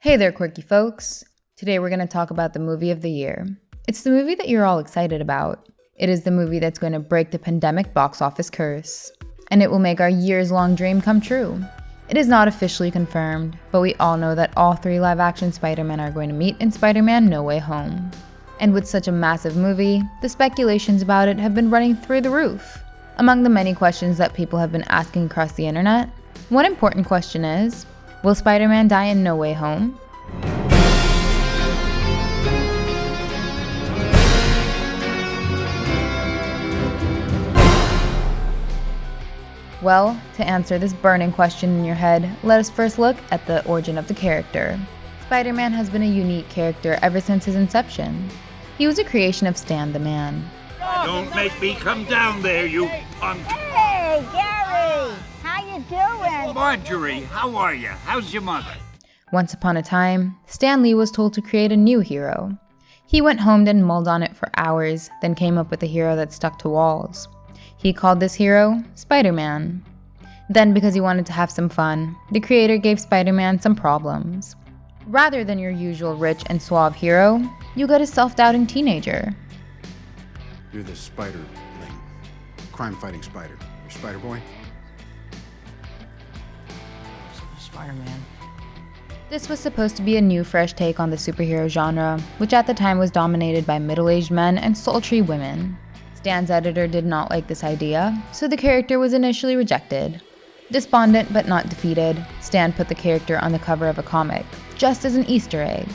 Hey there, quirky folks. Today we're going to talk about the movie of the year. It's the movie that you're all excited about. It is the movie that's going to break the pandemic box office curse. And it will make our years-long dream come true. It is not officially confirmed, but we all know that all three live-action Spider-Man are going to meet in Spider-Man No Way Home. And with such a massive movie, the speculations about it have been running through the roof. Among the many questions that people have been asking across the internet, one important question is, will Spider-Man die in No Way Home? Well, to answer this burning question in your head, let us first look at the origin of the character. Spider-Man has been a unique character ever since his inception. He was a creation of Stan the Man. Don't make me come down there, you punk! Hey, Gary! How you doing? Marjorie, how are you? How's your mother? Once upon a time, Stan Lee was told to create a new hero. He went home and mulled on it for hours, then came up with a hero that stuck to walls. He called this hero Spider-Man. Then, because he wanted to have some fun, the creator gave Spider-Man some problems. Rather than your usual rich and suave hero, you got a self-doubting teenager. You're the spider thing. Crime-fighting spider. You're Spider-Boy? Spider-Man. This was supposed to be a new, fresh take on the superhero genre, which at the time was dominated by middle-aged men and sultry women. Stan's editor did not like this idea, so the character was initially rejected. Despondent but not defeated, Stan put the character on the cover of a comic, just as an Easter egg.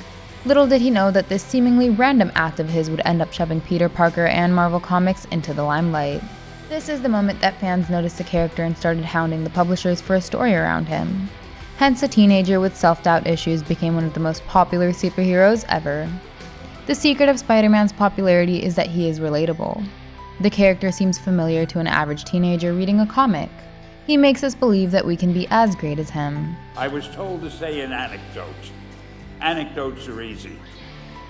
Little did he know that this seemingly random act of his would end up shoving Peter Parker and Marvel Comics into the limelight. This is the moment that fans noticed the character and started hounding the publishers for a story around him. Hence, a teenager with self-doubt issues became one of the most popular superheroes ever. The secret of Spider-Man's popularity is that he is relatable. The character seems familiar to an average teenager reading a comic. He makes us believe that we can be as great as him. I was told to say an anecdote. Anecdotes are easy.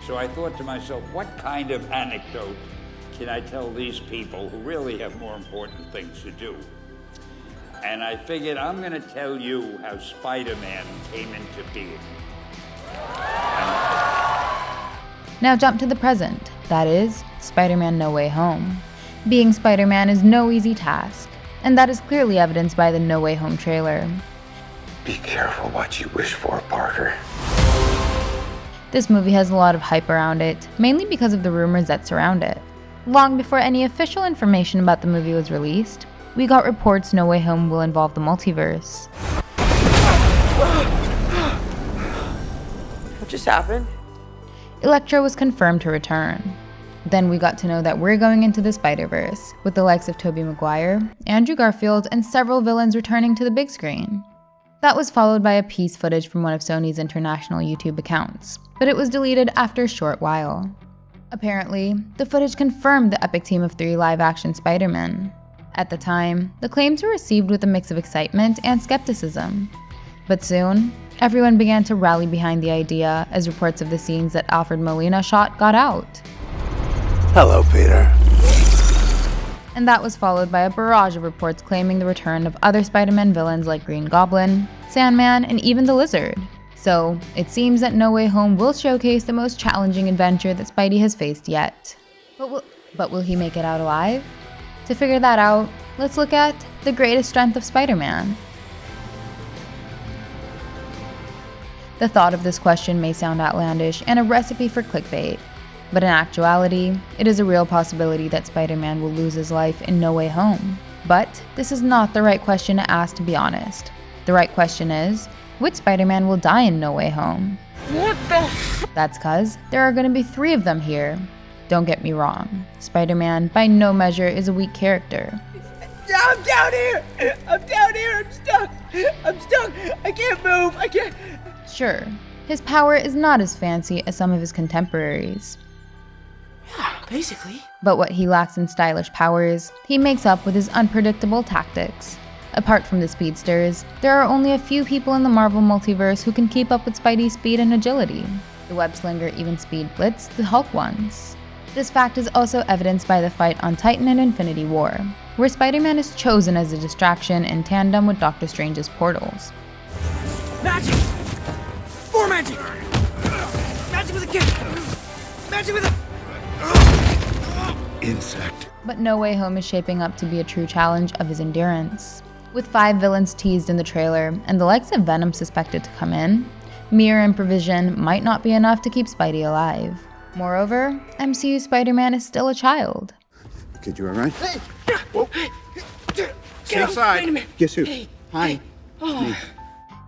So I thought to myself, what kind of anecdote can I tell these people who really have more important things to do? And I figured I'm going to tell you how Spider-Man came into being. Now jump to the present, that is, Spider-Man No Way Home. Being Spider-Man is no easy task, and that is clearly evidenced by the No Way Home trailer. Be careful what you wish for, Parker. This movie has a lot of hype around it, mainly because of the rumors that surround it. Long before any official information about the movie was released, we got reports No Way Home will involve the multiverse. What just happened? Electro was confirmed to return. Then we got to know that we're going into the Spider-Verse, with the likes of Tobey Maguire, Andrew Garfield, and several villains returning to the big screen. That was followed by a piece footage from one of Sony's international YouTube accounts, but it was deleted after a short while. Apparently, the footage confirmed the epic team of 3 live-action Spider-Men. At the time, the claims were received with a mix of excitement and skepticism. But soon, everyone began to rally behind the idea as reports of the scenes that Alfred Molina shot got out. Hello, Peter. And that was followed by a barrage of reports claiming the return of other Spider-Man villains like Green Goblin, Sandman, and even the Lizard. So, it seems that No Way Home will showcase the most challenging adventure that Spidey has faced yet. But will he make it out alive? To figure that out, let's look at the greatest strength of Spider-Man. The thought of this question may sound outlandish and a recipe for clickbait, but in actuality, it is a real possibility that Spider-Man will lose his life in No Way Home. But this is not the right question to ask, to be honest. The right question is, which Spider-Man will die in No Way Home? What the That's cause there are going to be 3 of them here. Don't get me wrong, Spider-Man by no measure is a weak character. I'm down here! I'm down here! I'm stuck! I'm stuck! I can't move! I can't... Sure, his power is not as fancy as some of his contemporaries. Yeah, basically. But what he lacks in stylish powers, he makes up with his unpredictable tactics. Apart from the speedsters, there are only a few people in the Marvel multiverse who can keep up with Spidey's speed and agility. The web-slinger even speed-blitzed the Hulk once. This fact is also evidenced by the fight on Titan in Infinity War, where Spider-Man is chosen as a distraction in tandem with Doctor Strange's portals. Magic! For magic! Magic with a kick! Magic with a... Insect. But No Way Home is shaping up to be a true challenge of his endurance. With 5 villains teased in the trailer and the likes of Venom suspected to come in, mere improvisation might not be enough to keep Spidey alive. Moreover, MCU Spider-Man is still a child. Kid, you all right? Hey! Stay aside. Wait a minute. Guess who? Hey. Hi. Me.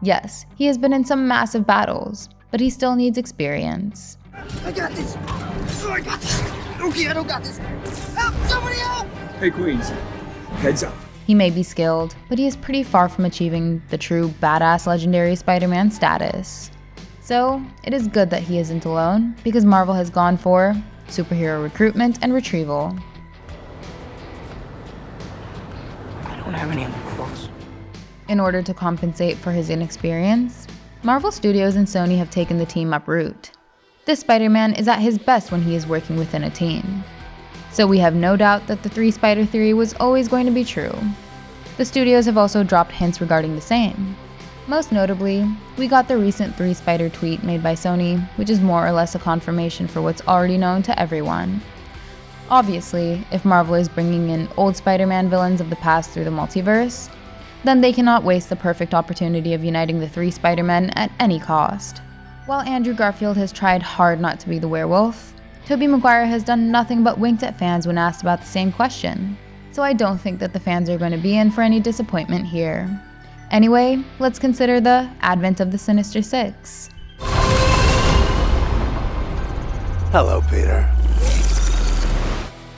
Yes, he has been in some massive battles, but he still needs experience. I got this! Oh, I got this! Okay, I don't got this! Help! Somebody help! Hey, Queens. Heads up. He may be skilled, but he is pretty far from achieving the true badass legendary Spider-Man status. So, it is good that he isn't alone, because Marvel has gone for superhero recruitment and retrieval. I don't have any underclothes. In order to compensate for his inexperience, Marvel Studios and Sony have taken the team up route. This Spider-Man is at his best when he is working within a team. So we have no doubt that the 3 Spider theory was always going to be true. The studios have also dropped hints regarding the same. Most notably, we got the recent 3 Spider tweet made by Sony, which is more or less a confirmation for what's already known to everyone. Obviously, if Marvel is bringing in old Spider-Man villains of the past through the multiverse, then they cannot waste the perfect opportunity of uniting the 3 Spider-Men at any cost. While Andrew Garfield has tried hard not to be the werewolf, Tobey Maguire has done nothing but winked at fans when asked about the same question. So I don't think that the fans are going to be in for any disappointment here. Anyway, let's consider the advent of the Sinister Six. Hello, Peter.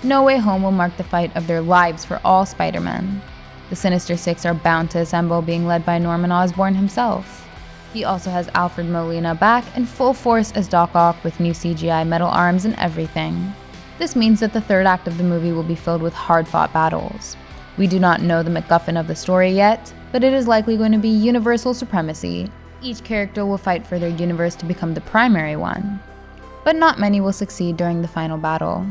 No Way Home will mark the fight of their lives for all Spider-Men. The Sinister Six are bound to assemble, being led by Norman Osborn himself. He also has Alfred Molina back in full force as Doc Ock with new CGI metal arms and everything. This means that the third act of the movie will be filled with hard-fought battles. We do not know the MacGuffin of the story yet, but it is likely going to be universal supremacy. Each character will fight for their universe to become the primary one. But not many will succeed during the final battle.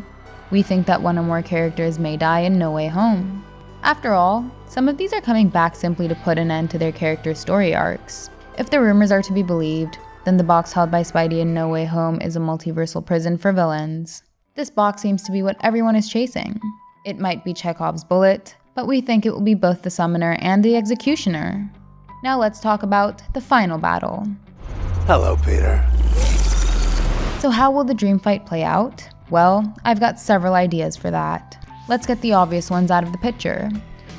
We think that one or more characters may die in No Way Home. After all, some of these are coming back simply to put an end to their characters' story arcs. If the rumors are to be believed, then the box held by Spidey in No Way Home is a multiversal prison for villains. This box seems to be what everyone is chasing. It might be Chekhov's bullet, but we think it will be both the Summoner and the Executioner. Now let's talk about the final battle. Hello, Peter. So how will the dream fight play out? Well, I've got several ideas for that. Let's get the obvious ones out of the picture.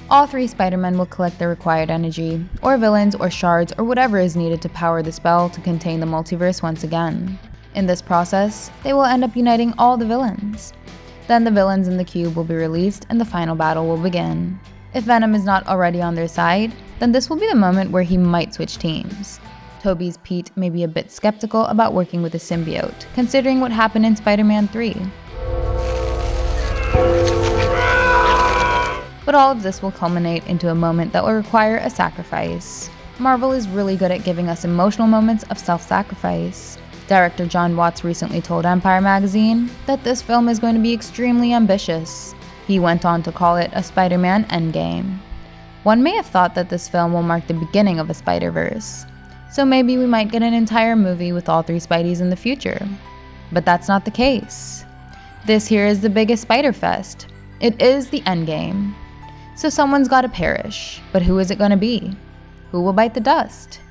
All 3 Spider-Men will collect the required energy, or villains, or shards, or whatever is needed to power the spell to contain the multiverse once again. In this process, they will end up uniting all the villains. Then the villains in the cube will be released and the final battle will begin. If Venom is not already on their side, then this will be the moment where he might switch teams. Tobey's Pete may be a bit skeptical about working with a symbiote, considering what happened in Spider-Man 3. But all of this will culminate into a moment that will require a sacrifice. Marvel is really good at giving us emotional moments of self-sacrifice. Director John Watts recently told Empire magazine that this film is going to be extremely ambitious. He went on to call it a Spider-Man Endgame. One may have thought that this film will mark the beginning of a Spider-Verse, so maybe we might get an entire movie with all 3 Spideys in the future. But that's not the case. This here is the biggest Spider-Fest. It is the Endgame. So someone's gotta perish, but who is it gonna be? Who will bite the dust?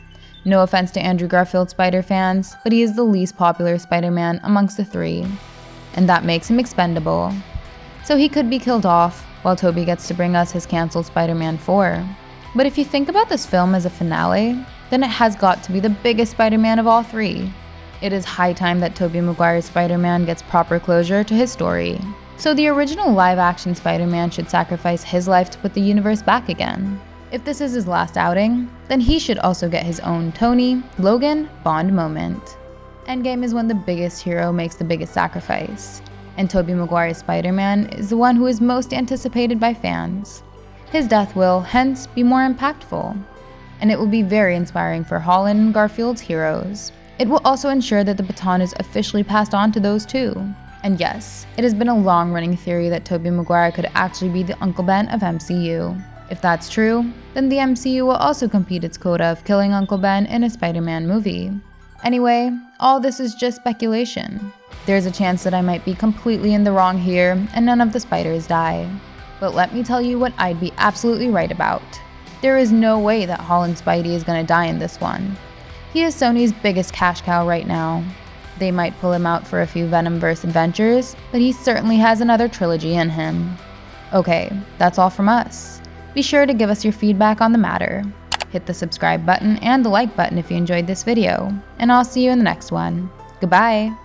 No offense to Andrew Garfield Spider fans, but he is the least popular Spider-Man amongst the 3, and that makes him expendable. So he could be killed off, while Tobey gets to bring us his cancelled Spider-Man 4. But if you think about this film as a finale, then it has got to be the biggest Spider-Man of all 3. It is high time that Tobey Maguire's Spider-Man gets proper closure to his story. So the original live-action Spider-Man should sacrifice his life to put the universe back again. If this is his last outing, then he should also get his own Tony, Logan, Bond moment. Endgame is when the biggest hero makes the biggest sacrifice, and Tobey Maguire's Spider-Man is the one who is most anticipated by fans. His death will, hence, be more impactful, and it will be very inspiring for Holland and Garfield's heroes. It will also ensure that the baton is officially passed on to those two. And yes, it has been a long-running theory that Tobey Maguire could actually be the Uncle Ben of MCU. If that's true, then the MCU will also complete its quota of killing Uncle Ben in a Spider-Man movie. Anyway, all this is just speculation. There's a chance that I might be completely in the wrong here and none of the spiders die. But let me tell you what I'd be absolutely right about. There is no way that Holland Spidey is gonna die in this one. He is Sony's biggest cash cow right now. They might pull him out for a few Venomverse adventures, but he certainly has another trilogy in him. Okay, that's all from us. Be sure to give us your feedback on the matter. Hit the subscribe button and the like button if you enjoyed this video, and I'll see you in the next one. Goodbye!